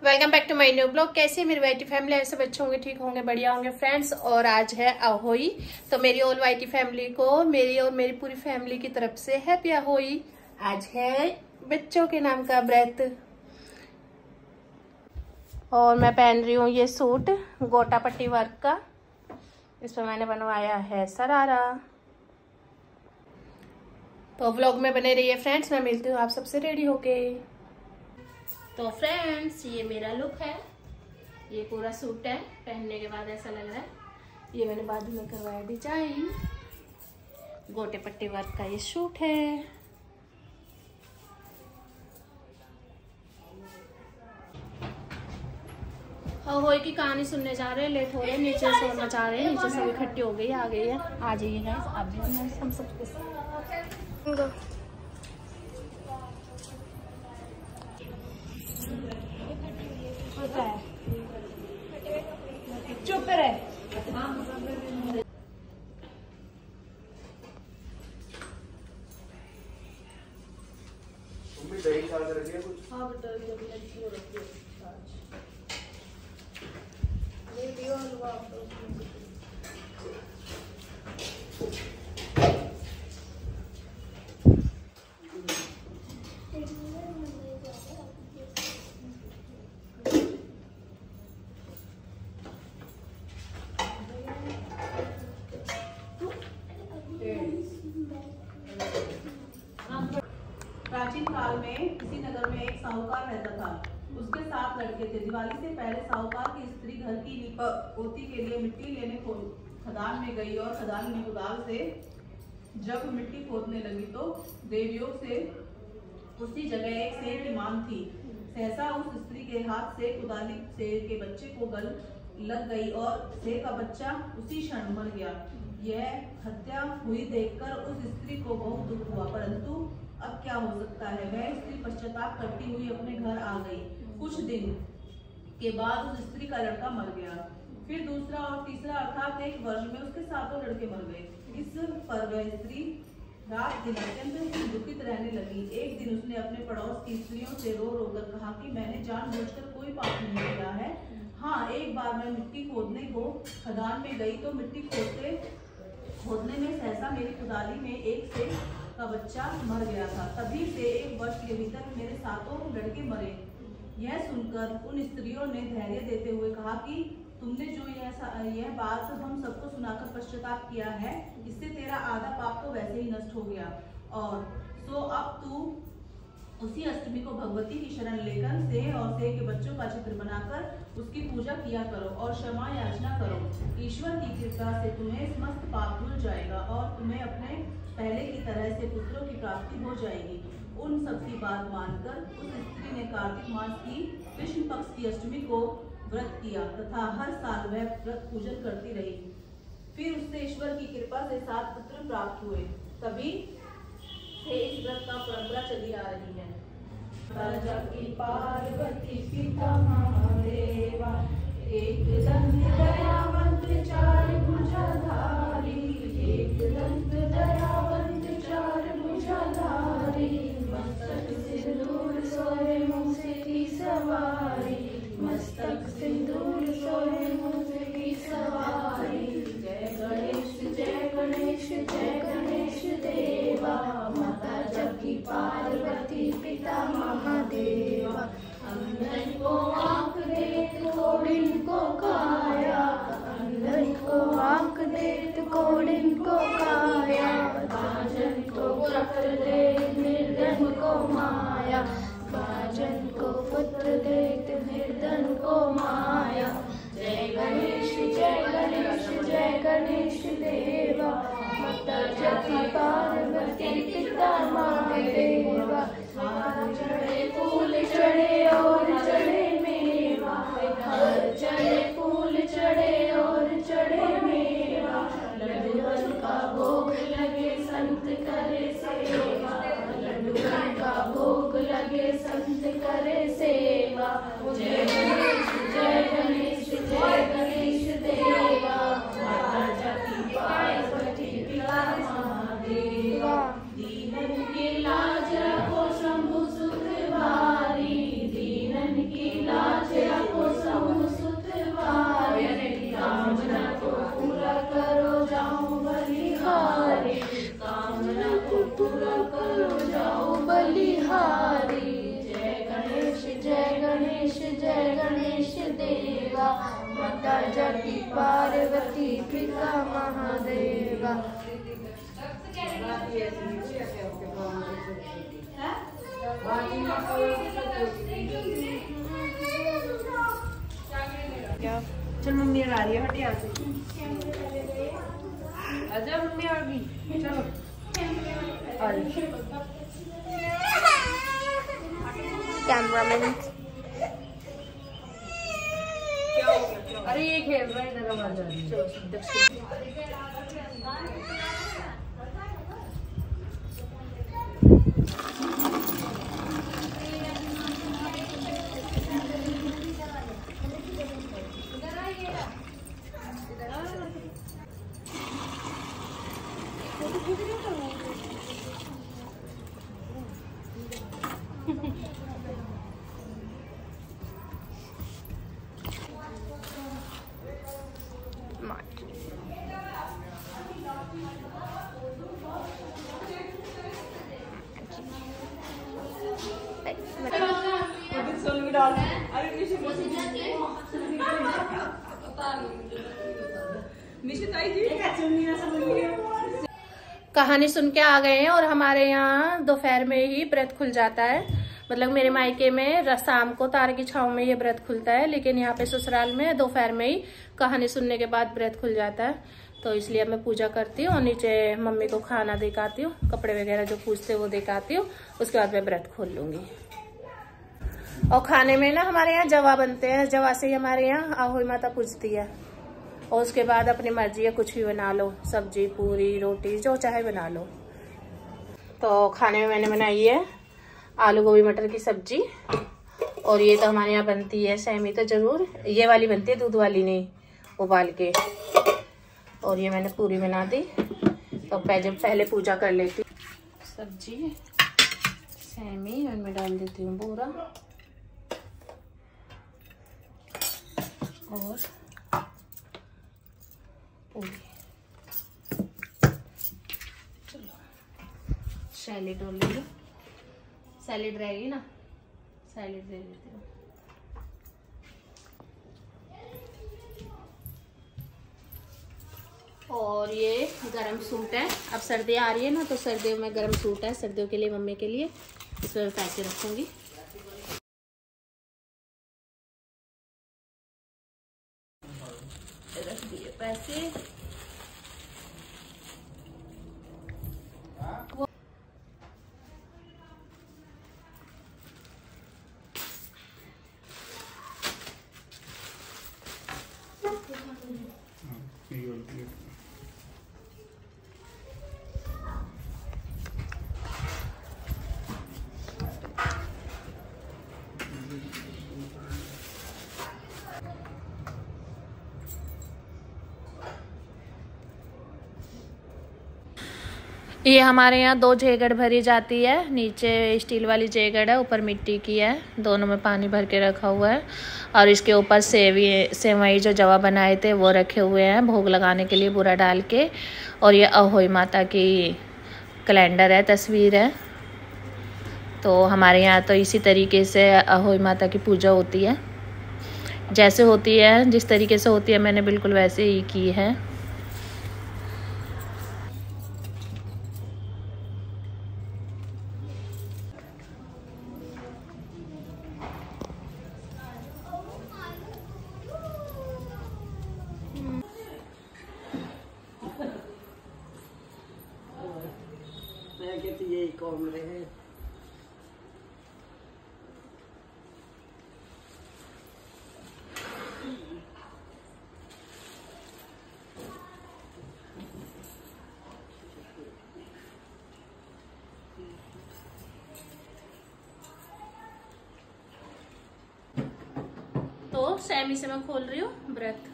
Welcome back to my new blog. कैसे मेरी YT family, ऐसे बच्चे होंगे, ठीक होंगे, बढ़िया होंगे फ्रेंड्स। और आज है अहोई, तो मेरी ऑल वाईटी फैमिली को मेरी और मेरी पूरी फैमिली की तरफ से हैप्पी अहोई। आज है बच्चों के नाम का व्रत और मैं पहन रही हूँ ये सूट गोटा पट्टी वर्क का। इस पर मैंने बनवाया है सरारा। तो व्लॉग में बने रहिए फ्रेंड्स, मैं मिलती हूँ आप सबसे रेडी होके। तो फ्रेंड्स ये मेरा लुक है, ये पूरा सूट है, पहनने के बाद ऐसा लग रहा है। ये मैंने बाजू में करवाया डिजाइन, गोटे पट्टी वर्क का ये सूट है। अहोई की कहानी सुनने जा रहे हैं, लेट हो रहे हैं, नीचे शोर मचा रहे हैं, नीचे सब इकट्ठी हो गई, आ गई है। आ जाइए गाइस, आप भी हम सबके साथ। चुप रहे। दही खा कर रखिए कुछ। हाँ बेटा, लड़की हो रखी है प्राचीन काल में किसी नगर में एक साहूकार रहता था। उसके 7 लड़के थे। दिवाली से पहले साहूकार की स्त्री घर की पोती के लिए मिट्टी लेने खदान में गई और खदान में कुदाल से जब मिट्टी खोदने लगी तो देवयोग से उसी जगह एक शेर की मांग थी। सहसा उस स्त्री के हाथ से कुदाली शेर के बच्चे को गल लग गई और शेर का बच्चा उसी क्षण मर गया। यह हत्या हुई देखकर उस स्त्री को बहुत दुख हुआ, परंतु अब क्या हो सकता है। वह स्त्री पश्चाताप करती हुई अपने घर आ गई। कुछ दिन के बाद उस स्त्री का लड़का मर गया। फिर दूसरा और तीसरा, अर्थात 1 वर्ष में उसके 7 लड़के मर गए। इस पर वह स्त्री रात दिन अत्यंत दुखित रहने लगी। एक दिन उसने अपने पड़ोस की स्त्रियों से रो रो कर कहा कि मैंने जानबूझकर कोई पाप नहीं किया है। हाँ, एक बार मैं मिट्टी खोदने को खदान में गई तो मिट्टी खोदने में सहसा मेरी कुदाली में एक शेर का बच्चा मर गया था। तभी से 1 वर्ष के भीतर मेरे 7 लड़के मरे। यह सुनकर उन स्त्रियों ने धैर्य देते हुए कहा कि तुमने जो यह बात हम सबको सुनाकर पश्चाताप किया है, इससे तेरा आधा पाप तो वैसे ही नष्ट हो गया। और सो अब तू उसी अष्टमी को भगवती की शरण लेकर शेर और शेर के बच्चों का चित्र बनाकर उसकी पूजा किया करो और क्षमा याचना करो। ईश्वर की कृपा से तुम्हें समस्त पाप धुल जाएगा और तुम्हें अपने पहले की तरह से पुत्रों की प्राप्ति हो जाएगी। उन सब की बात मानकर उस स्त्री ने कार्तिक मास की कृष्ण पक्ष की अष्टमी को व्रत किया तथा हर साल वह व्रत पूजन करती रही। फिर उससे ईश्वर की कृपा से 7 पुत्र प्राप्त हुए। तभी से इस व्रत का परंपरा चली आ रही है। जबकि पार्वती पिता महादेवा, एक दंत दयावंत 4 भुजाधारी, एक दंत दयावंत 4 भुजाधारी, मस्तक सिंदूर सोहे मूसे की सवारी, मस्तक सिंदूर सोहे मूसे की सवारी। जय गणेश जय गणेश जय गणेश देवा, माता जबकि पार्वती पिता महादेवा। अंधन को आँख देत कोढ़िन को काया, अंधन को आँख देत कोढ़िन को काया, बाजन को पुत्र देत निर्धन को माया, बाजन को पुत्र देत निर्धन को माया। जय गणेश जय गणेश देवा, माता जबकि पार्वती पिता महादेवा। चढ़े फूल चढ़े और चढ़े मेवा, चढ़े फूल चढ़े और चढ़े मेवा, लड्डूअन का भोग लगे संत करे सेवा, लड्डूअन का भोग लगे संत करे सेवा। जय गणेश देवा, माता जबकि पार्वती पिता महादेवा। दीनन की लाज रखो शंभु सुख भारी, दीनन की लाज माता जटी पार्वती पिता महादेवा। चल मम्मी आ रही है, हटिया से आजा, मम्मी आ गई, चलो कैमरामैन अरे ये खेल रहा है, इधर आवाज आ रही है। कहानी सुन के आ गए हैं और हमारे यहाँ दोपहर में ही व्रत खुल जाता है। मतलब मेरे मायके में शाम को तार की छांव में ये व्रत खुलता है, लेकिन यहाँ पे ससुराल में दोपहर में ही कहानी सुनने के बाद व्रत खुल जाता है। तो इसलिए मैं पूजा करती हूँ और नीचे मम्मी को खाना दे के आती हूँ, कपड़े वगैरह जो पूछते वो दे के आती हूँ, उसके बाद मैं व्रत खोल लूंगी। और खाने में ना हमारे यहाँ जवा बनते हैं, जवा से ही हमारे यहाँ आहोई माता पूजती है। और उसके बाद अपनी मर्जी है कुछ भी बना लो, सब्जी पूरी रोटी जो चाहे बना लो। तो खाने में मैंने बनाई है आलू गोभी मटर की सब्जी, और ये तो हमारे यहाँ बनती है सेमी तो जरूर, ये वाली बनती है दूध वाली नहीं, उबाल के। और ये मैंने पूरी बना दी। तो पहले पूजा कर लेती हूँ। सब्जी सेमी इनमें डाल देती हूँ पूरा, और पूरी। चलो सैलेड और ले लो, सैलेड रहेगी ना, सैलेड दे देती हूँ। और ये गरम सूट है, अब सर्दियाँ आ रही है ना, तो सर्दियों में गरम सूट है, सर्दियों के लिए मम्मी के लिए, इसमें पैसे रखूंगी। रख दिए पैसे। ये हमारे यहाँ 2 जेगड़ भरी जाती है, नीचे स्टील वाली जेगड़ है, ऊपर मिट्टी की है, दोनों में पानी भर के रखा हुआ है। और इसके ऊपर सेवई जो जवा बनाए थे वो रखे हुए हैं भोग लगाने के लिए बूरा डाल के। और ये अहोई माता की कैलेंडर है, तस्वीर है। तो हमारे यहाँ तो इसी तरीके से अहोई माता की पूजा होती है, जैसे होती है जिस तरीके से होती है मैंने बिल्कुल वैसे ही की है। यही कौन रहे तो सेमी से मैं खोल रही हूँ व्रत।